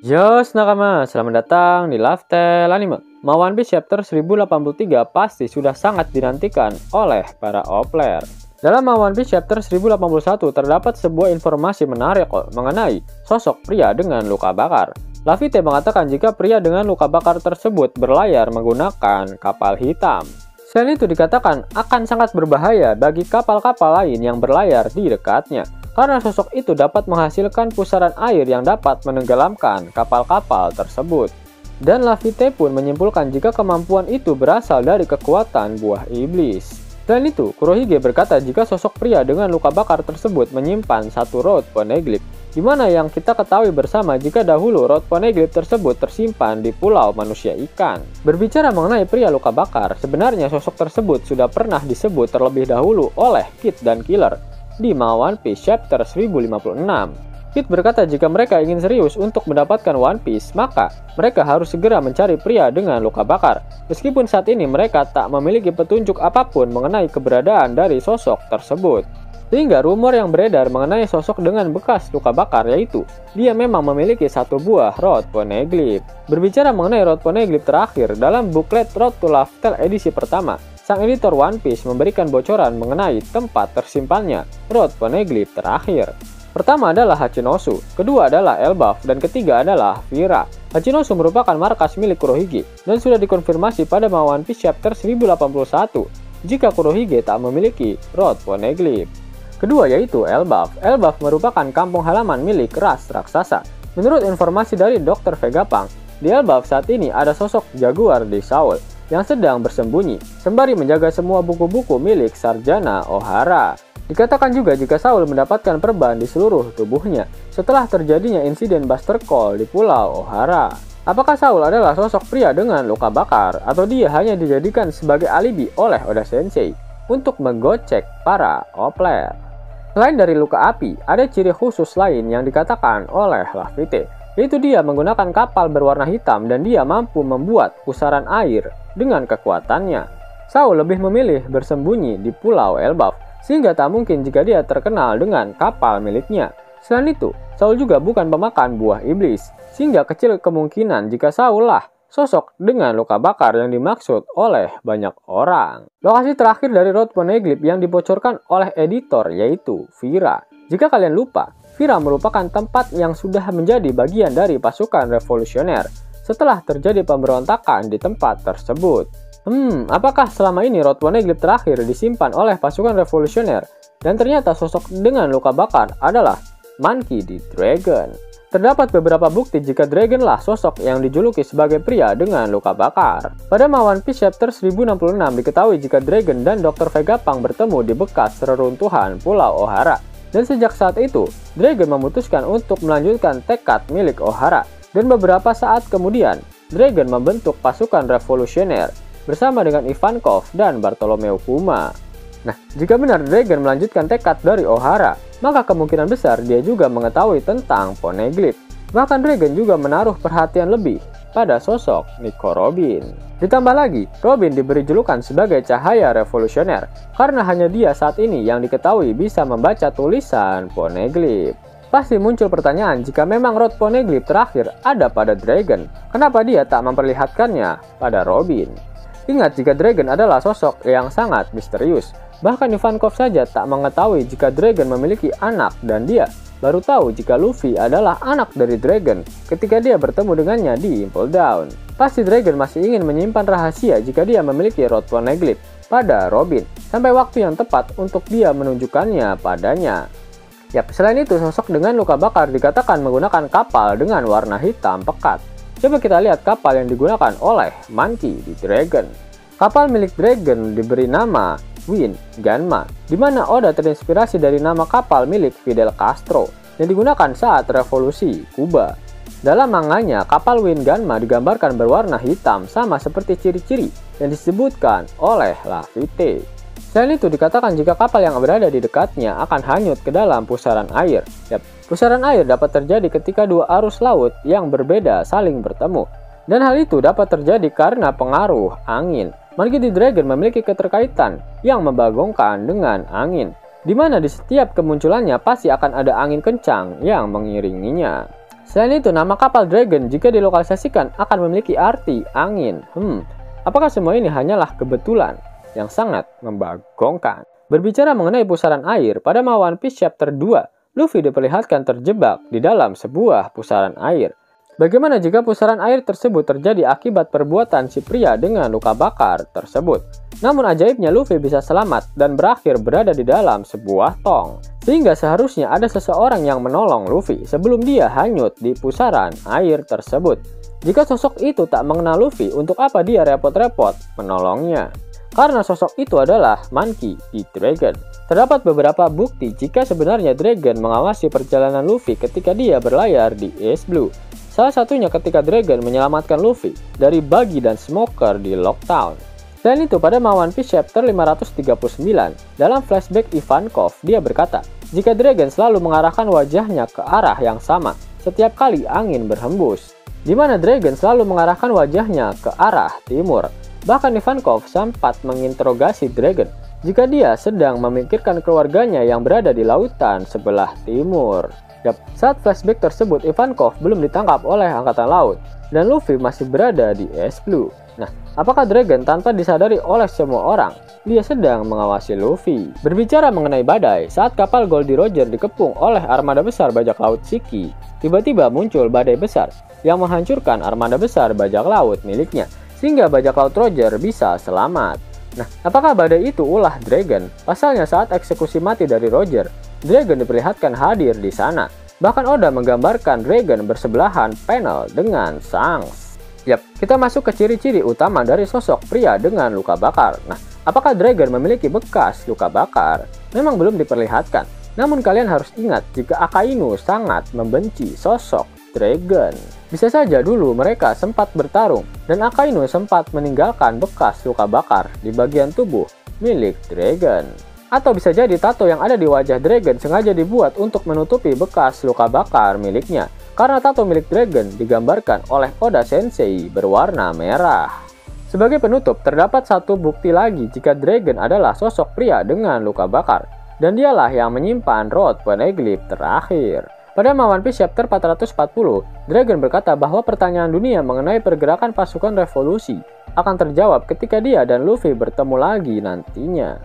Yos nakama, selamat datang di Lifestyle Anime. One Piece Chapter 1083 pasti sudah sangat dinantikan oleh para player. Dalam One Piece Chapter 1081 terdapat sebuah informasi menarik mengenai sosok pria dengan luka bakar. Laffy mengatakan jika pria dengan luka bakar tersebut berlayar menggunakan kapal hitam. Selain itu dikatakan akan sangat berbahaya bagi kapal-kapal lain yang berlayar di dekatnya, karena sosok itu dapat menghasilkan pusaran air yang dapat menenggelamkan kapal-kapal tersebut. Dan Laffy pun menyimpulkan jika kemampuan itu berasal dari kekuatan buah iblis. Selain itu, Kurohige berkata jika sosok pria dengan luka bakar tersebut menyimpan satu Road Poneglyph, di mana yang kita ketahui bersama jika dahulu Road Poneglyph tersebut tersimpan di Pulau Manusia Ikan. Berbicara mengenai pria luka bakar, sebenarnya sosok tersebut sudah pernah disebut terlebih dahulu oleh Kid dan Killer di One Piece Chapter 1056. Kid berkata jika mereka ingin serius untuk mendapatkan One Piece, maka mereka harus segera mencari pria dengan luka bakar. Meskipun saat ini mereka tak memiliki petunjuk apapun mengenai keberadaan dari sosok tersebut. Sehingga rumor yang beredar mengenai sosok dengan bekas luka bakar yaitu dia memang memiliki satu buah Road Poneglyph. Berbicara mengenai Road Poneglyph terakhir, dalam buklet Road to Lifestyle edisi pertama, sang editor One Piece memberikan bocoran mengenai tempat tersimpannya Road Poneglyph terakhir. Pertama adalah Hachinosu, kedua adalah Elbaf, dan ketiga adalah Vira. Hachinosu merupakan markas milik Kurohige dan sudah dikonfirmasi pada One Piece Chapter 1081 jika Kurohige tak memiliki Road Poneglyph. Kedua yaitu Elbaf. Elbaf merupakan kampung halaman milik ras raksasa. Menurut informasi dari Dr. Vegapunk, di Elbaf saat ini ada sosok Jaguar di Saul yang sedang bersembunyi sembari menjaga semua buku-buku milik Sarjana Ohara. Dikatakan juga jika Saul mendapatkan perban di seluruh tubuhnya setelah terjadinya insiden Buster Call di Pulau Ohara. Apakah Saul adalah sosok pria dengan luka bakar atau dia hanya dijadikan sebagai alibi oleh Oda Sensei untuk menggocek para player? Selain dari luka api, ada ciri khusus lain yang dikatakan oleh Laffy, yaitu dia menggunakan kapal berwarna hitam dan dia mampu membuat pusaran air dengan kekuatannya. Saul lebih memilih bersembunyi di Pulau Elbaf, sehingga tak mungkin jika dia terkenal dengan kapal miliknya. Selain itu, Saul juga bukan pemakan buah iblis, sehingga kecil kemungkinan jika Saul lah sosok dengan luka bakar yang dimaksud oleh banyak orang. Lokasi terakhir dari Road Poneglyph yang dibocorkan oleh editor yaitu Vira. Jika kalian lupa, Vira merupakan tempat yang sudah menjadi bagian dari pasukan revolusioner setelah terjadi pemberontakan di tempat tersebut. Apakah selama ini Road Poneglyph terakhir disimpan oleh pasukan revolusioner dan ternyata sosok dengan luka bakar adalah Monkey D. Dragon? Terdapat beberapa bukti jika Dragon lah sosok yang dijuluki sebagai pria dengan luka bakar. Pada One Piece Chapter 1066 diketahui jika Dragon dan Dr. Vegapunk bertemu di bekas reruntuhan Pulau Ohara. Dan sejak saat itu, Dragon memutuskan untuk melanjutkan tekad milik Ohara. Dan beberapa saat kemudian, Dragon membentuk pasukan revolusioner bersama dengan Ivankov dan Bartolomeo Kuma. Nah, jika benar Dragon melanjutkan tekad dari Ohara, maka kemungkinan besar dia juga mengetahui tentang Poneglyph. Bahkan Dragon juga menaruh perhatian lebih pada sosok Nico Robin. Ditambah lagi, Robin diberi julukan sebagai cahaya revolusioner karena hanya dia saat ini yang diketahui bisa membaca tulisan Poneglyph. Pasti muncul pertanyaan jika memang Road Poneglyph terakhir ada pada Dragon, kenapa dia tak memperlihatkannya pada Robin? Ingat jika Dragon adalah sosok yang sangat misterius. Bahkan Ivankov saja tak mengetahui jika Dragon memiliki anak dan dia baru tahu jika Luffy adalah anak dari Dragon ketika dia bertemu dengannya di Impel Down. Pasti Dragon masih ingin menyimpan rahasia jika dia memiliki Road Poneglyph pada Robin sampai waktu yang tepat untuk dia menunjukkannya padanya. Selain itu sosok dengan luka bakar dikatakan menggunakan kapal dengan warna hitam pekat. Coba kita lihat kapal yang digunakan oleh Monkey D. Dragon. Kapal milik Dragon diberi nama Wind Gunma, di mana Oda terinspirasi dari nama kapal milik Fidel Castro yang digunakan saat revolusi Kuba. Dalam manganya, kapal Wind Gunma digambarkan berwarna hitam sama seperti ciri-ciri yang disebutkan oleh Laffy. Selain itu dikatakan jika kapal yang berada di dekatnya akan hanyut ke dalam pusaran air. Pusaran air dapat terjadi ketika dua arus laut yang berbeda saling bertemu. Dan hal itu dapat terjadi karena pengaruh angin. Monkey D. Dragon memiliki keterkaitan yang membagongkan dengan angin, di mana di setiap kemunculannya pasti akan ada angin kencang yang mengiringinya. Selain itu, nama kapal Dragon jika dilokalisasikan akan memiliki arti angin. Apakah semua ini hanyalah kebetulan yang sangat membagongkan? Berbicara mengenai pusaran air, pada One Piece Chapter 2, Luffy diperlihatkan terjebak di dalam sebuah pusaran air. Bagaimana jika pusaran air tersebut terjadi akibat perbuatan si pria dengan luka bakar tersebut? Namun ajaibnya Luffy bisa selamat dan berakhir berada di dalam sebuah tong. Sehingga seharusnya ada seseorang yang menolong Luffy sebelum dia hanyut di pusaran air tersebut. Jika sosok itu tak mengenal Luffy, untuk apa dia repot-repot menolongnya? Karena sosok itu adalah Monkey D. Dragon. Terdapat beberapa bukti jika sebenarnya Dragon mengawasi perjalanan Luffy ketika dia berlayar di East Blue. Salah satunya ketika Dragon menyelamatkan Luffy dari Buggy dan Smoker di Lockdown. Selain itu, pada One Piece Chapter 539, dalam flashback Ivankov, dia berkata, jika Dragon selalu mengarahkan wajahnya ke arah yang sama setiap kali angin berhembus, di mana Dragon selalu mengarahkan wajahnya ke arah timur. Bahkan Ivankov sempat menginterogasi Dragon jika dia sedang memikirkan keluarganya yang berada di lautan sebelah timur. Saat flashback tersebut, Ivankov belum ditangkap oleh Angkatan Laut dan Luffy masih berada di East Blue. Nah, apakah Dragon tanpa disadari oleh semua orang, dia sedang mengawasi Luffy? Berbicara mengenai badai, saat kapal Goldie Roger dikepung oleh armada besar bajak laut Shiki, tiba-tiba muncul badai besar yang menghancurkan armada besar bajak laut miliknya, sehingga bajak laut Roger bisa selamat. Nah, apakah badai itu ulah Dragon? Pasalnya saat eksekusi mati dari Roger, Dragon diperlihatkan hadir di sana. Bahkan Oda menggambarkan Dragon bersebelahan panel dengan Shanks. Kita masuk ke ciri-ciri utama dari sosok pria dengan luka bakar. Nah, apakah Dragon memiliki bekas luka bakar? Memang belum diperlihatkan. Namun kalian harus ingat jika Akainu sangat membenci sosok Dragon. Bisa saja dulu mereka sempat bertarung dan Akainu sempat meninggalkan bekas luka bakar di bagian tubuh milik Dragon. Atau bisa jadi tato yang ada di wajah Dragon sengaja dibuat untuk menutupi bekas luka bakar miliknya. Karena tato milik Dragon digambarkan oleh Oda Sensei berwarna merah. Sebagai penutup, terdapat satu bukti lagi jika Dragon adalah sosok pria dengan luka bakar. Dan dialah yang menyimpan Rod Poneglyph terakhir. Pada One Piece Chapter 440, Dragon berkata bahwa pertanyaan dunia mengenai pergerakan pasukan revolusi akan terjawab ketika dia dan Luffy bertemu lagi nantinya.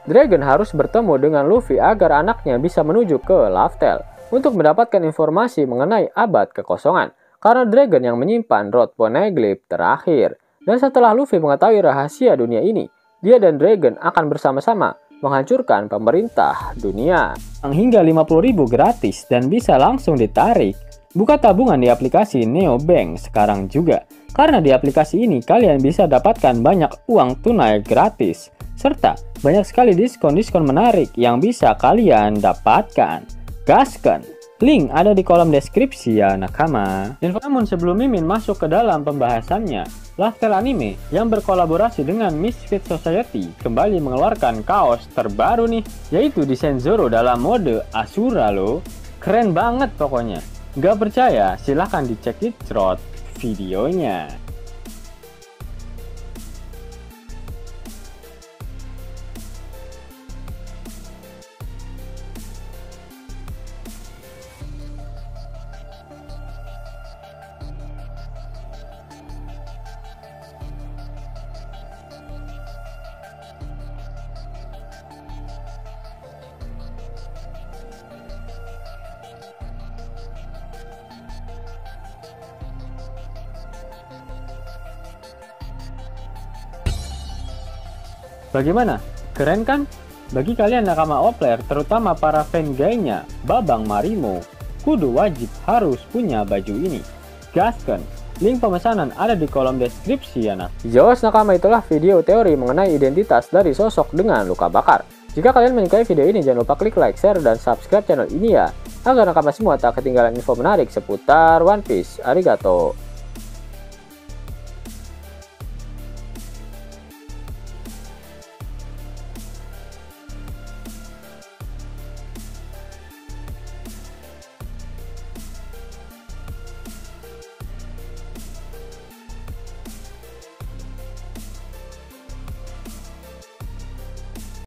Dragon harus bertemu dengan Luffy agar anaknya bisa menuju ke Laftel untuk mendapatkan informasi mengenai abad kekosongan, karena Dragon yang menyimpan Rod Poneglyph terakhir. Dan setelah Luffy mengetahui rahasia dunia ini, dia dan Dragon akan bersama-sama menghancurkan pemerintah dunia. Hingga 50.000 gratis dan bisa langsung ditarik. Buka tabungan di aplikasi Neobank sekarang juga, karena di aplikasi ini kalian bisa dapatkan banyak uang tunai gratis, serta banyak sekali diskon-diskon menarik yang bisa kalian dapatkan. Gaskan! Link ada di kolom deskripsi ya nakama. Namun sebelum Mimin masuk ke dalam pembahasannya, Laftel Anime yang berkolaborasi dengan Misfit Society kembali mengeluarkan kaos terbaru nih, yaitu desain Zoro dalam mode Asura loh. Keren banget pokoknya. Gak percaya? Silahkan dicek di thread videonya. Bagaimana? Keren kan? Bagi kalian nakama Opler, terutama para fan gaynya Babang Marimo, kudu wajib harus punya baju ini. Gaskan! Link pemesanan ada di kolom deskripsi ya nak. Jos nakama, itulah video teori mengenai identitas dari sosok dengan luka bakar. Jika kalian menyukai video ini, jangan lupa klik like, share, dan subscribe channel ini ya, agar nakama semua tak ketinggalan info menarik seputar One Piece. Arigato!